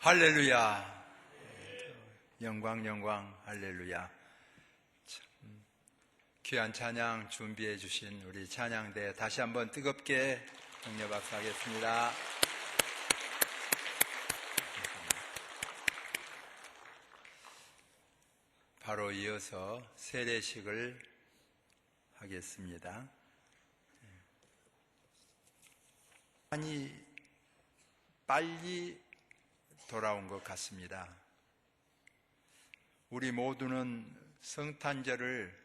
할렐루야. 영광 영광 할렐루야. 귀한 찬양 준비해 주신 우리 찬양대 다시 한번 뜨겁게 격려 박수하겠습니다. 바로 이어서 세례식을 하겠습니다. 많이 빨리 돌아온 것 같습니다. 우리 모두는 성탄절을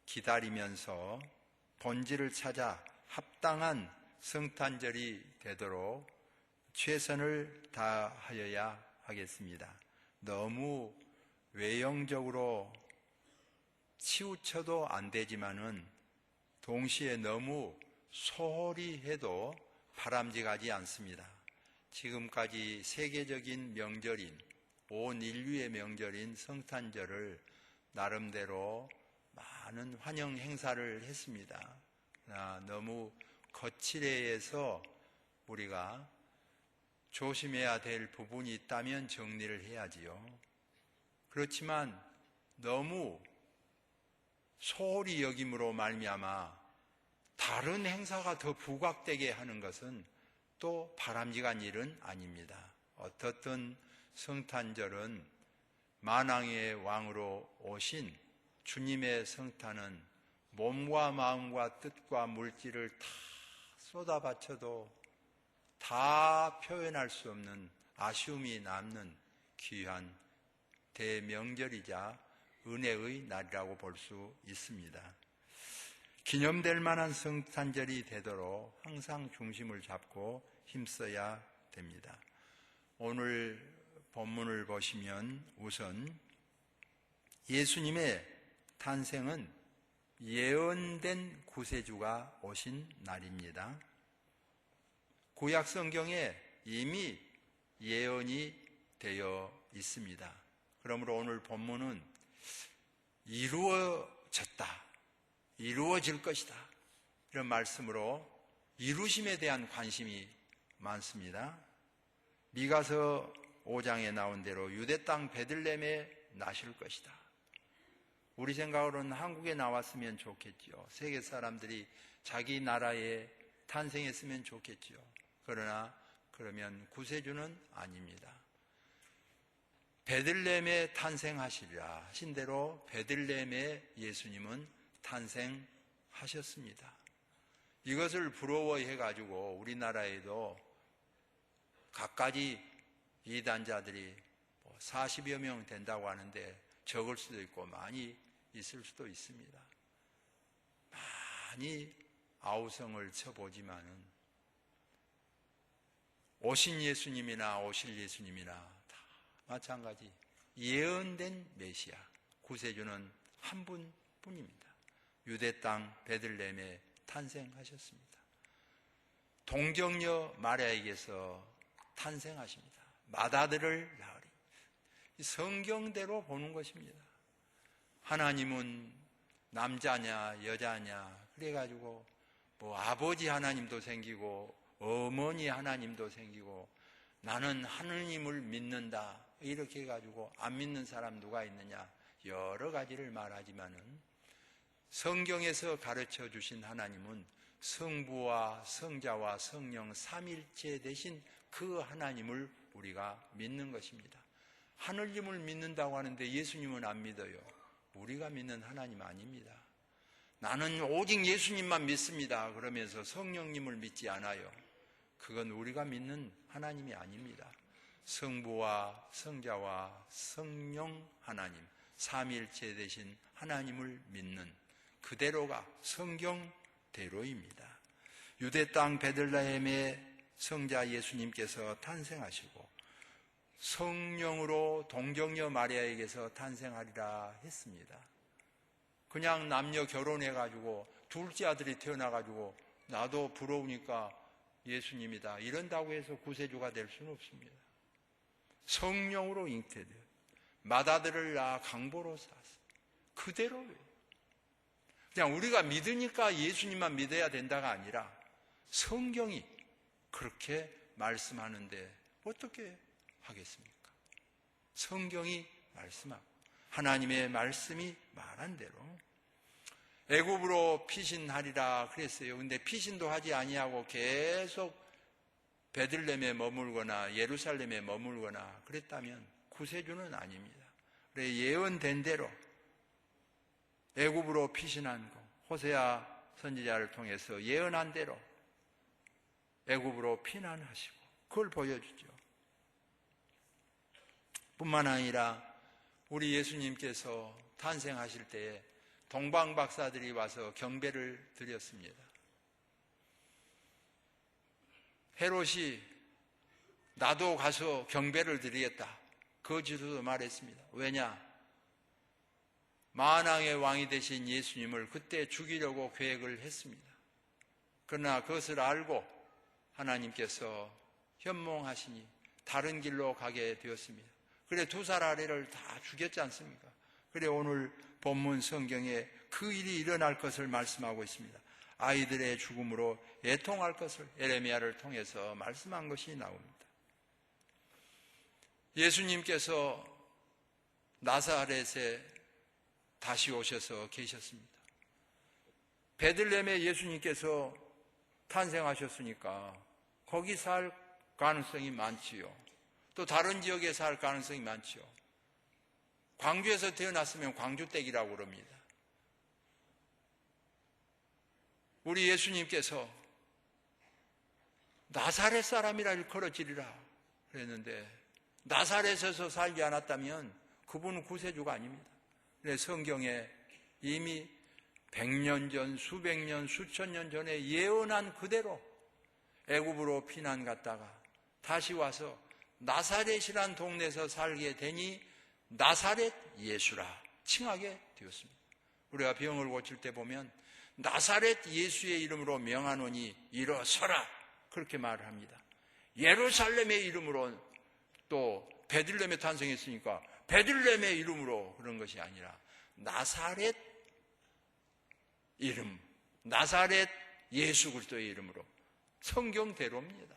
기다리면서 본질을 찾아 합당한 성탄절이 되도록 최선을 다하여야 하겠습니다. 너무 외형적으로 치우쳐도 안 되지만은 동시에 너무 소홀히 해도 바람직하지 않습니다. 지금까지 세계적인 명절인, 온 인류의 명절인 성탄절을 나름대로 많은 환영 행사를 했습니다. 너무 거칠해해서 우리가 조심해야 될 부분이 있다면 정리를 해야지요. 그렇지만 너무 소홀히 여김으로 말미암아 다른 행사가 더 부각되게 하는 것은 또 바람직한 일은 아닙니다. 어떻든 성탄절은 만왕의 왕으로 오신 주님의 성탄은 몸과 마음과 뜻과 물질을 다 쏟아바쳐도 다 표현할 수 없는 아쉬움이 남는 귀한 대명절이자 은혜의 날이라고 볼 수 있습니다. 기념될 만한 성탄절이 되도록 항상 중심을 잡고 힘써야 됩니다. 오늘 본문을 보시면 우선 예수님의 탄생은 예언된 구세주가 오신 날입니다. 구약 성경에 이미 예언이 되어 있습니다. 그러므로 오늘 본문은 이루어졌다, 이루어질 것이다, 이런 말씀으로 이루심에 대한 관심이 많습니다. 미가서 5장에 나온 대로 유대 땅 베들레헴에 나실 것이다. 우리 생각으로는 한국에 나왔으면 좋겠지요. 세계 사람들이 자기 나라에 탄생했으면 좋겠지요. 그러면 구세주는 아닙니다. 베들레헴에 탄생하시리라 하신 대로 베들레헴에 예수님은 탄생하셨습니다. 이것을 부러워해가지고 우리나라에도 갖가지 이단자들이 40여 명 된다고 하는데 적을 수도 있고 많이 있을 수도 있습니다. 많이 아우성을 쳐보지만은 오신 예수님이나 오실 예수님이나 다 마찬가지 예언된 메시아 구세주는 한 분뿐입니다. 유대 땅 베들레헴에 탄생하셨습니다. 동정녀 마리아에게서 탄생하십니다. 맏아들을 낳으리. 성경대로 보는 것입니다. 하나님은 남자냐 여자냐 그래가지고 아버지 하나님도 생기고 어머니 하나님도 생기고 나는 하느님을 믿는다 이렇게 해가지고 안 믿는 사람 누가 있느냐 여러 가지를 말하지만은 성경에서 가르쳐 주신 하나님은 성부와 성자와 성령 삼일체 되신 그 하나님을 우리가 믿는 것입니다. 하느님을 믿는다고 하는데 예수님은 안 믿어요. 우리가 믿는 하나님 아닙니다. 나는 오직 예수님만 믿습니다 그러면서 성령님을 믿지 않아요. 그건 우리가 믿는 하나님이 아닙니다. 성부와 성자와 성령 하나님 삼일체 되신 하나님을 믿는 그대로가 성경대로입니다. 유대 땅 베들레헴에 성자 예수님께서 탄생하시고 성령으로 동정녀 마리아에게서 탄생하리라 했습니다. 그냥 남녀 결혼해가지고 둘째 아들이 태어나가지고 나도 부러우니까 예수님이다 이런다고 해서 구세주가 될 수는 없습니다. 성령으로 잉태되어 맏아들을 낳아 강보로 쌌어. 그대로예요. 그냥 우리가 믿으니까 예수님만 믿어야 된다가 아니라 성경이 그렇게 말씀하는데 어떻게 하겠습니까? 성경이 말씀하고 하나님의 말씀이 말한 대로 애굽으로 피신하리라 그랬어요. 근데 피신도 하지 아니하고 계속 베들레헴에 머물거나 예루살렘에 머물거나 그랬다면 구세주는 아닙니다. 그래 예언된 대로 애굽으로 피신한 거 호세아 선지자를 통해서 예언한 대로 애굽으로 피난하시고 그걸 보여주죠. 뿐만 아니라 우리 예수님께서 탄생하실 때에 동방박사들이 와서 경배를 드렸습니다. 헤롯이 나도 가서 경배를 드리겠다. 거짓으로 말했습니다. 왜냐? 만왕의 왕이 되신 예수님을 그때 죽이려고 계획을 했습니다. 그러나 그것을 알고 하나님께서 현몽하시니 다른 길로 가게 되었습니다. 그래 2살 아래를 다 죽였지 않습니까? 그래 오늘 본문 성경에 그 일이 일어날 것을 말씀하고 있습니다. 아이들의 죽음으로 애통할 것을 예레미야를 통해서 말씀한 것이 나옵니다. 예수님께서 나사렛에 다시 오셔서 계셨습니다. 베들레헴에 예수님께서 탄생하셨으니까 거기 살 가능성이 많지요. 또 다른 지역에 살 가능성이 많지요. 광주에서 태어났으면 광주댁이라고 그럽니다. 우리 예수님께서 나사렛 사람이라 일컬어지리라 그랬는데 나사렛에서 살지 않았다면 그분은 구세주가 아닙니다. 그래서 성경에 이미 100년 전, 수백 년, 수천 년 전에 예언한 그대로 애굽으로 피난 갔다가 다시 와서 나사렛이란 동네에서 살게 되니 나사렛 예수라 칭하게 되었습니다. 우리가 병을 고칠 때 보면 나사렛 예수의 이름으로 명하노니 일어서라 그렇게 말을 합니다. 예루살렘의 이름으로 또 베들레헴에 탄생했으니까 베들레헴의 이름으로 그런 것이 아니라 나사렛 이름, 나사렛 예수 그리스도의 이름으로 성경대로입니다.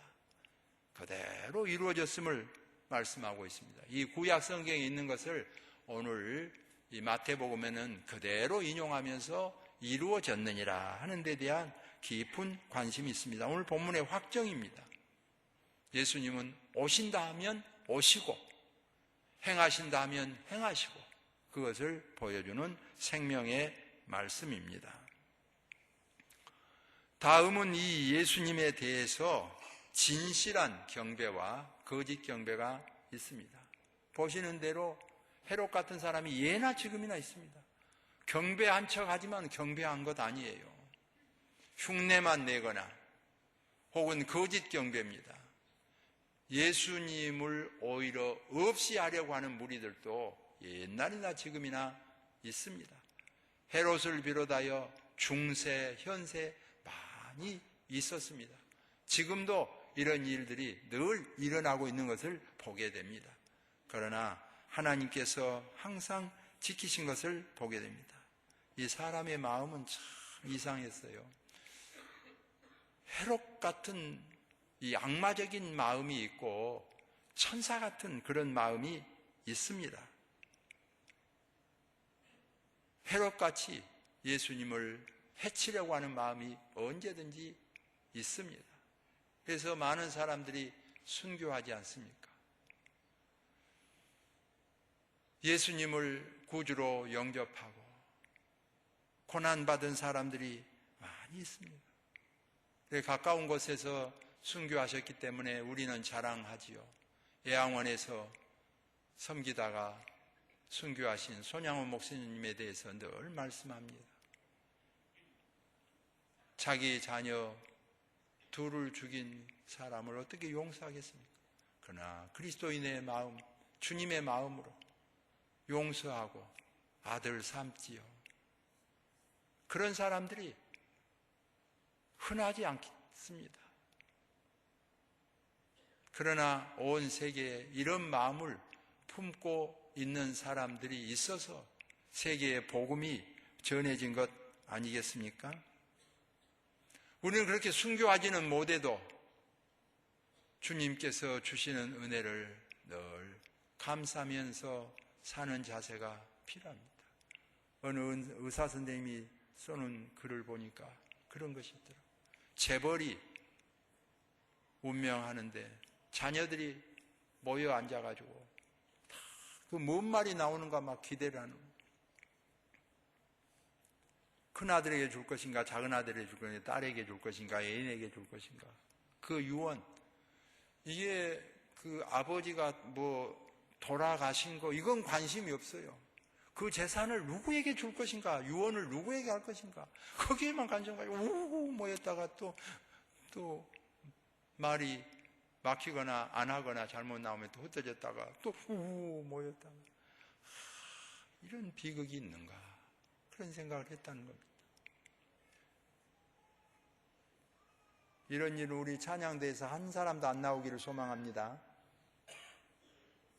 그대로 이루어졌음을 말씀하고 있습니다. 이 구약 성경에 있는 것을 오늘 이 마태복음에는 그대로 인용하면서 이루어졌느니라 하는 데 대한 깊은 관심이 있습니다. 오늘 본문의 확정입니다. 예수님은 오신다 하면 오시고 행하신다 하면 행하시고 그것을 보여주는 생명의 말씀입니다. 다음은 이 예수님에 대해서 진실한 경배와 거짓 경배가 있습니다. 보시는 대로 헤롯 같은 사람이 예나 지금이나 있습니다. 경배한 척하지만 경배한 것 아니에요. 흉내만 내거나 혹은 거짓 경배입니다. 예수님을 오히려 없이 하려고 하는 무리들도 옛날이나 지금이나 있습니다. 헤롯을 비롯하여 중세, 현세 많이 있었습니다. 지금도 이런 일들이 늘 일어나고 있는 것을 보게 됩니다. 그러나 하나님께서 항상 지키신 것을 보게 됩니다. 이 사람의 마음은 참 이상했어요. 헤롯 같은 이 악마적인 마음이 있고 천사 같은 그런 마음이 있습니다. 헤롯같이 예수님을 해치려고 하는 마음이 언제든지 있습니다. 그래서 많은 사람들이 순교하지 않습니까? 예수님을 구주로 영접하고 고난받은 사람들이 많이 있습니다. 가까운 곳에서 순교하셨기 때문에 우리는 자랑하지요. 애양원에서 섬기다가 순교하신 손양원 목사님에 대해서 늘 말씀합니다. 자기 자녀 둘을 죽인 사람을 어떻게 용서하겠습니까? 그러나 그리스도인의 마음, 주님의 마음으로 용서하고 아들 삼지요. 그런 사람들이 흔하지 않습니다. 그러나 온 세계에 이런 마음을 품고 있는 사람들이 있어서 세계의 복음이 전해진 것 아니겠습니까? 우리는 그렇게 순교하지는 못해도 주님께서 주시는 은혜를 늘 감사하면서 사는 자세가 필요합니다. 어느 의사 선생님이 써놓은 글을 보니까 그런 것이 있더라고요. 재벌이 운명하는데 자녀들이 모여 앉아가지고 다 그 뭔 말이 나오는가 막 기대를 하는 거예요. 큰아들에게 줄 것인가, 작은아들에게 줄 것인가, 딸에게 줄 것인가, 애인에게 줄 것인가. 그 유언, 이게 그 아버지가 뭐 돌아가신 거, 이건 관심이 없어요. 그 재산을 누구에게 줄 것인가, 유언을 누구에게 할 것인가, 거기에만 관심 가지고 우우 모였다가 또 말이 막히거나 안 하거나 잘못 나오면 또 흩어졌다가 또 우우 모였다가 이런 비극이 있는가, 그런 생각을 했다는 겁니다. 이런 일은 우리 찬양대에서 한 사람도 안 나오기를 소망합니다.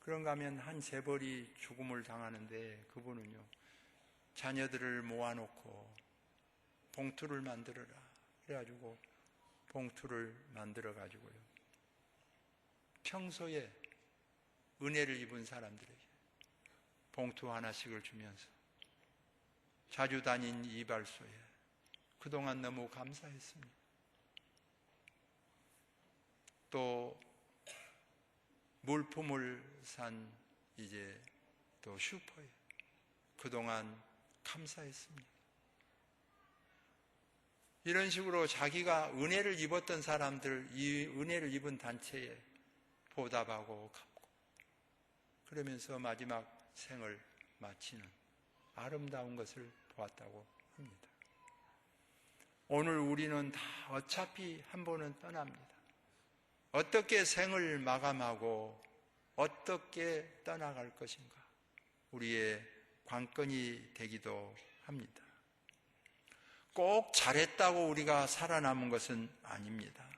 그런가 하면 한 재벌이 죽음을 당하는데 그분은요, 자녀들을 모아놓고 봉투를 만들어라 그래가지고 봉투를 만들어가지고요, 평소에 은혜를 입은 사람들에게 봉투 하나씩을 주면서 자주 다닌 이발소에 그동안 너무 감사했습니다. 또 물품을 산 이제 또 슈퍼에 그동안 감사했습니다. 이런 식으로 자기가 은혜를 입었던 사람들, 이 은혜를 입은 단체에 보답하고 갚고, 그러면서 마지막 생을 마치는 아름다운 것을 보았다고 합니다. 오늘 우리는 다 어차피 한 번은 떠납니다. 어떻게 생을 마감하고 어떻게 떠나갈 것인가, 우리의 관건이 되기도 합니다. 꼭 잘했다고 우리가 살아남은 것은 아닙니다.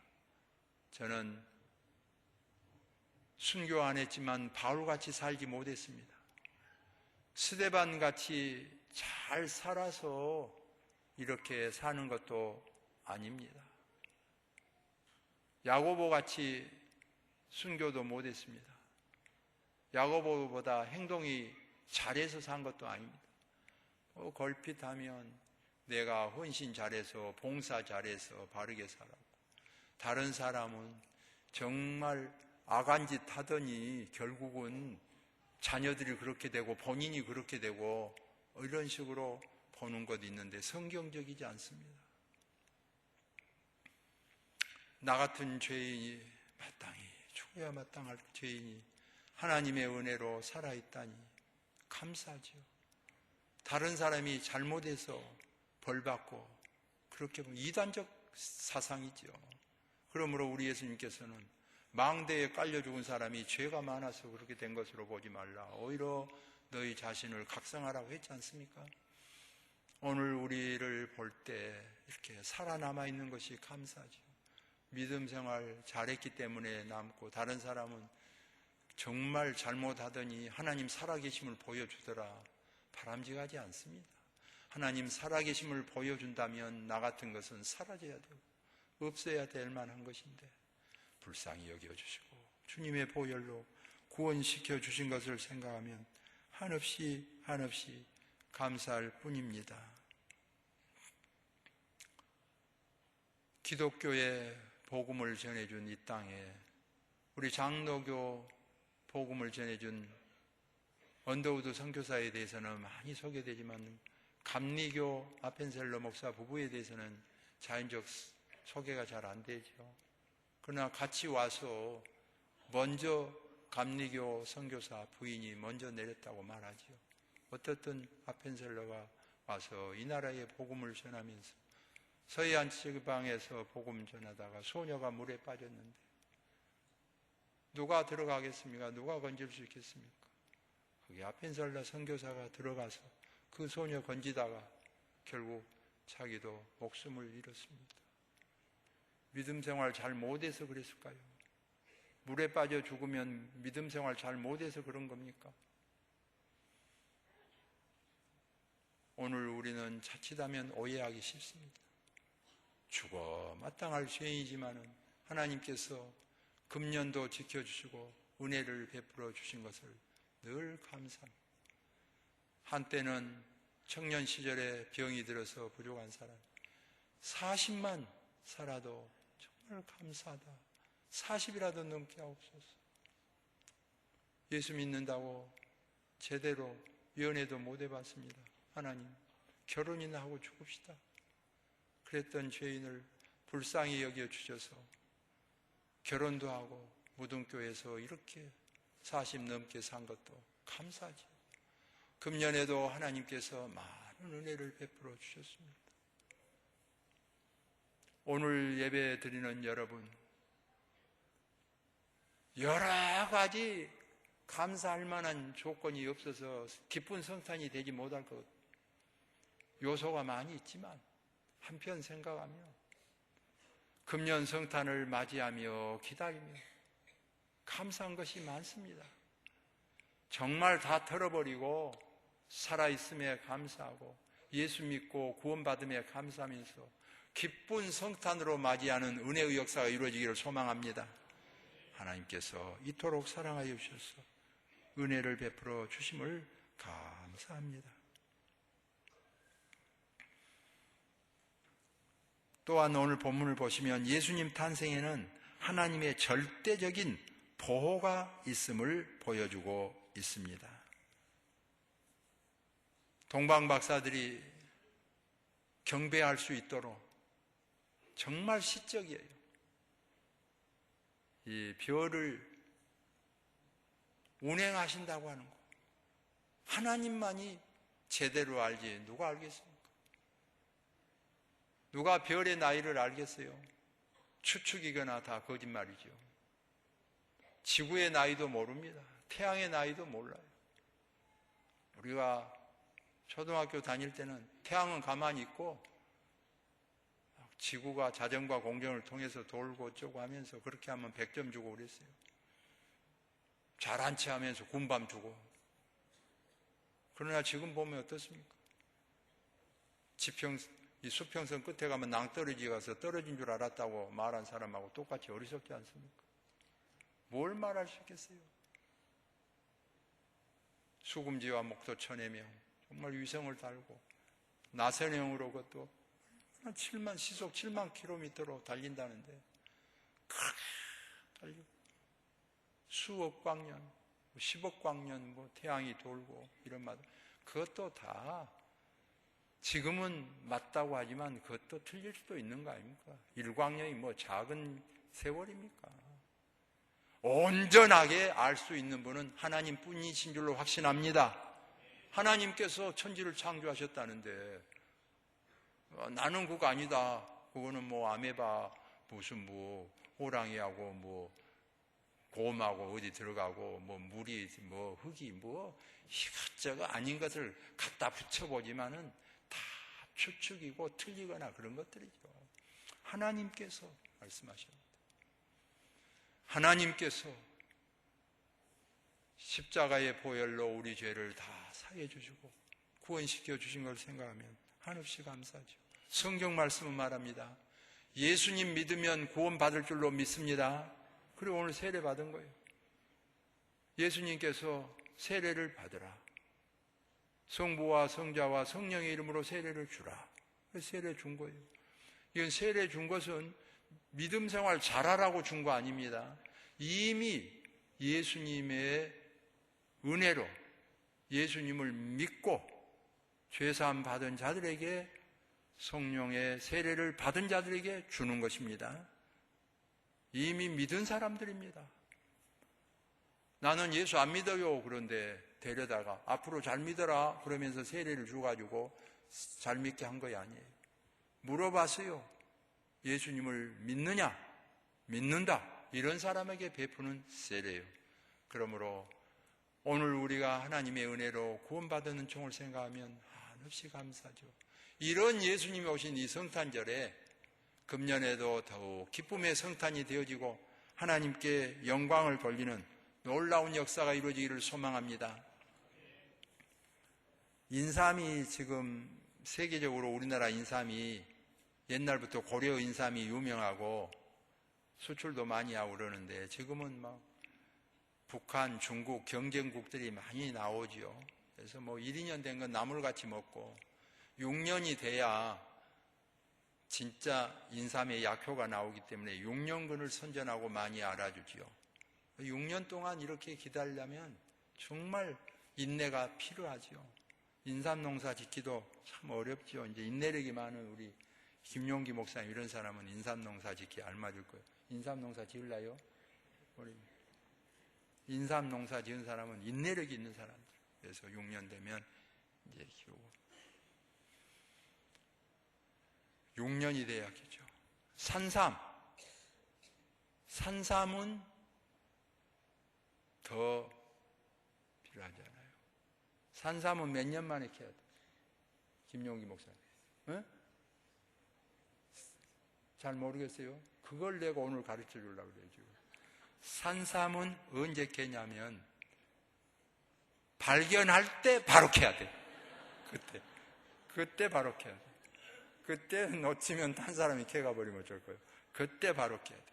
저는 순교 안 했지만 바울같이 살지 못했습니다. 스데반같이 잘 살아서 이렇게 사는 것도 아닙니다. 야고보같이 순교도 못했습니다. 야고보보다 행동이 잘해서 산 것도 아닙니다. 걸핏하면 내가 헌신 잘해서, 봉사 잘해서 바르게 살았고, 다른 사람은 정말 악한 짓 하더니 결국은 자녀들이 그렇게 되고 본인이 그렇게 되고 이런 식으로 보는 것도 있는데 성경적이지 않습니다. 나 같은 죄인이, 마땅히 죽어야 마땅할 죄인이 하나님의 은혜로 살아있다니 감사하죠. 다른 사람이 잘못해서 벌받고, 그렇게 보면 이단적 사상이죠. 그러므로 우리 예수님께서는 망대에 깔려 죽은 사람이 죄가 많아서 그렇게 된 것으로 보지 말라, 오히려 너희 자신을 각성하라고 했지 않습니까? 오늘 우리를 볼 때 이렇게 살아남아 있는 것이 감사하죠. 믿음 생활 잘했기 때문에 남고, 다른 사람은 정말 잘못하더니 하나님 살아계심을 보여주더라, 바람직하지 않습니다. 하나님 살아계심을 보여준다면 나 같은 것은 사라져야 되고 없어야 될 만한 것인데 불쌍히 여겨주시고 주님의 보혈로 구원시켜 주신 것을 생각하면 한없이 감사할 뿐입니다. 기독교의 복음을 전해준 이 땅에, 우리 장로교 복음을 전해준 언더우드 선교사에 대해서는 많이 소개되지만 감리교 아펜셀러 목사 부부에 대해서는 자연적 소개가 잘 안 되죠. 그러나 같이 와서 먼저 감리교 선교사 부인이 먼저 내렸다고 말하죠. 어떻든 아펜셀러가 와서 이 나라의 복음을 전하면서 서해안 지방에서 복음 전하다가 소녀가 물에 빠졌는데 누가 들어가겠습니까? 누가 건질 수 있겠습니까? 거기 아펜셀러 선교사가 들어가서 그 소녀 건지다가 결국 자기도 목숨을 잃었습니다. 믿음 생활 잘 못해서 그랬을까요? 물에 빠져 죽으면 믿음 생활 잘 못해서 그런 겁니까? 오늘 우리는 자칫하면 오해하기 쉽습니다. 죽어 마땅할 죄인이지만은 하나님께서 금년도 지켜주시고 은혜를 베풀어 주신 것을 늘 감사합니다. 한때는 청년 시절에 병이 들어서 부족한 사람 40만 살아도 정말 감사하다. 40이라도 넘게 하옵소서. 예수 믿는다고 제대로 연애도 못 해봤습니다. 하나님, 결혼이나 하고 죽읍시다. 그랬던 죄인을 불쌍히 여겨주셔서 결혼도 하고 무등교에서 이렇게 40 넘게 산 것도 감사하죠. 금년에도 하나님께서 많은 은혜를 베풀어 주셨습니다. 오늘 예배 드리는 여러분, 여러 가지 감사할 만한 조건이 없어서 기쁜 성탄이 되지 못할 것 요소가 많이 있지만 한편 생각하며 금년 성탄을 맞이하며 기다리며 감사한 것이 많습니다. 정말 다 털어버리고 살아있음에 감사하고 예수 믿고 구원받음에 감사하면서 기쁜 성탄으로 맞이하는 은혜의 역사가 이루어지기를 소망합니다. 하나님께서 이토록 사랑하여 주셔서 은혜를 베풀어 주심을 감사합니다. 또한 오늘 본문을 보시면 예수님 탄생에는 하나님의 절대적인 보호가 있음을 보여주고 있습니다. 동방 박사들이 경배할 수 있도록 정말 시적이에요. 이 별을 운행하신다고 하는 거 하나님만이 제대로 알지 누가 알겠습니까? 누가 별의 나이를 알겠어요? 추측이거나 다 거짓말이죠. 지구의 나이도 모릅니다. 태양의 나이도 몰라요. 우리가 초등학교 다닐 때는 태양은 가만히 있고 지구가 자전과 공전을 통해서 돌고 어쩌고 하면서 그렇게 하면 100점 주고 그랬어요. 잘한 체 하면서 군밤 주고. 그러나 지금 보면 어떻습니까? 이 수평선 끝에 가면 낭떠러지 가서 떨어진 줄 알았다고 말한 사람하고 똑같이 어리석지 않습니까? 뭘 말할 수 있겠어요? 수금지와 목도 쳐내며 정말 위성을 달고 나선형으로 그것도 시속 7만 킬로미터로 달린다는데 그렇게 달리고 수억 광년, 10억 광년 태양이 돌고 이런 말 그것도 다 지금은 맞다고 하지만 그것도 틀릴 수도 있는 거 아닙니까? 일광년이 작은 세월입니까? 온전하게 알 수 있는 분은 하나님 뿐이신 줄로 확신합니다. 하나님께서 천지를 창조하셨다는데 나는 그거 아니다. 그거는 아메바 무슨 호랑이하고 곰하고 어디 들어가고 물이 흙이 이것저것 아닌 것을 갖다 붙여보지만은 다 추측이고 틀리거나 그런 것들이죠. 하나님께서 말씀하십니다. 하나님께서 십자가의 보혈로 우리 죄를 다 사해 주시고 구원시켜 주신 걸 생각하면 한없이 감사하죠. 성경 말씀은 말합니다. 예수님 믿으면 구원받을 줄로 믿습니다. 그리고 오늘 세례 받은 거예요. 예수님께서 세례를 받으라. 성부와 성자와 성령의 이름으로 세례를 주라. 세례 준 거예요. 이건 세례 준 것은 믿음 생활 잘하라고 준 거 아닙니다. 이미 예수님의 은혜로 예수님을 믿고 죄사함 받은 자들에게 성령의 세례를 받은 자들에게 주는 것입니다. 이미 믿은 사람들입니다. 나는 예수 안 믿어요. 그런데 데려다가 앞으로 잘 믿어라 그러면서 세례를 줘가지고 잘 믿게 한 거야 아니에요. 물어봤어요. 예수님을 믿느냐? 믿는다. 이런 사람에게 베푸는 세례예요. 그러므로 오늘 우리가 하나님의 은혜로 구원받은 은총을 생각하면 한없이 감사하죠. 이런 예수님이 오신 이 성탄절에 금년에도 더욱 기쁨의 성탄이 되어지고 하나님께 영광을 돌리는 놀라운 역사가 이루어지기를 소망합니다. 인삼이 지금 세계적으로 우리나라 인삼이 옛날부터 고려 인삼이 유명하고 수출도 많이 하고 그러는데 지금은 북한, 중국 경쟁국들이 많이 나오지요. 그래서 뭐 1, 2년 된 건 나물같이 먹고 6년이 돼야 진짜 인삼의 약효가 나오기 때문에 6년근을 선전하고 많이 알아주지요. 6년 동안 이렇게 기다리려면 정말 인내가 필요하지요. 인삼 농사 짓기도 참 어렵죠. 이제 인내력이 많은 우리 김용기 목사님 이런 사람은 인삼 농사 짓기 알맞을 거예요. 인삼 농사 지을라요? 인삼 농사 지은 사람은 인내력이 있는 사람들. 그래서 6년 되면 이제 키우고 6년이 돼야겠죠. 산삼은 더 필요하잖아요. 산삼은 몇 년 만에 캐야 돼? 김용기 목사님. 응? 잘 모르겠어요. 그걸 내가 오늘 가르쳐 주려고 그래요, 지금. 산삼은 언제 캐냐면 발견할 때 바로 캐야 돼. 그때 바로 캐야 돼. 그때 놓치면 딴 사람이 캐가 버리면 어쩔 거예요. 그때 바로 캐야 돼.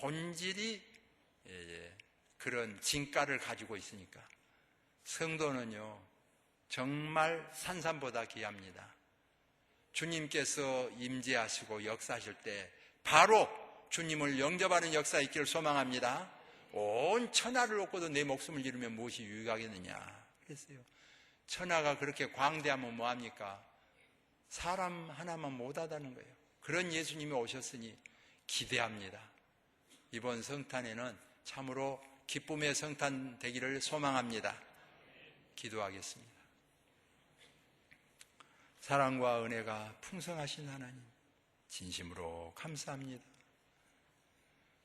본질이 그런 진가를 가지고 있으니까. 성도는요, 정말 산삼보다 귀합니다. 주님께서 임재하시고 역사하실 때 바로 주님을 영접하는 역사 있기를 소망합니다. 온 천하를 놓고도 내 목숨을 잃으면 무엇이 유익하겠느냐 그랬어요. 천하가 그렇게 광대하면 뭐합니까? 사람 하나만 못하다는 거예요. 그런 예수님이 오셨으니 기대합니다. 이번 성탄에는 참으로 기쁨의 성탄 되기를 소망합니다. 기도하겠습니다. 사랑과 은혜가 풍성하신 하나님, 진심으로 감사합니다.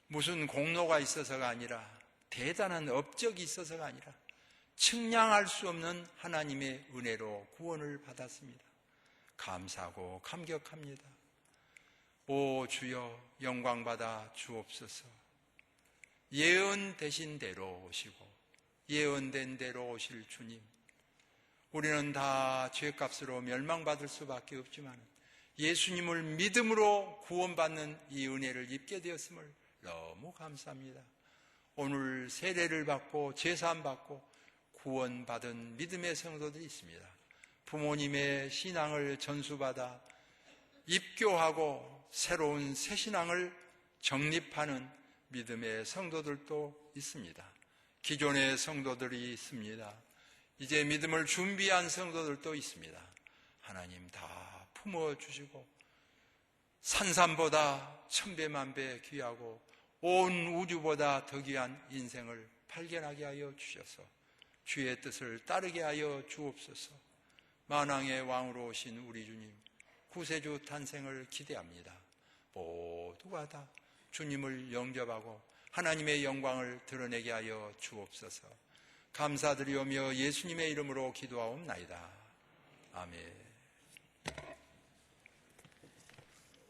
무슨 공로가 있어서가 아니라, 대단한 업적이 있어서가 아니라 측량할 수 없는 하나님의 은혜로 구원을 받았습니다. 감사하고 감격합니다. 오 주여, 영광받아 주옵소서. 예언되신 대로 오시고 예언된 대로 오실 주님, 우리는 다 죄값으로 멸망받을 수밖에 없지만 예수님을 믿음으로 구원받는 이 은혜를 입게 되었음을 너무 감사합니다. 오늘 세례를 받고 제사함 받고 구원받은 믿음의 성도들이 있습니다. 부모님의 신앙을 전수받아 입교하고 새로운 새 신앙을 정립하는 믿음의 성도들도 있습니다. 기존의 성도들이 있습니다. 이제 믿음을 준비한 성도들도 있습니다. 하나님 다 품어주시고 산삼보다 천배만배 귀하고 온 우주보다 더 귀한 인생을 발견하게 하여 주셔서 주의 뜻을 따르게 하여 주옵소서. 만왕의 왕으로 오신 우리 주님, 구세주 탄생을 기대합니다. 모두가 다 주님을 영접하고 하나님의 영광을 드러내게 하여 주옵소서. 감사드리오며 예수님의 이름으로 기도하옵나이다. 아멘.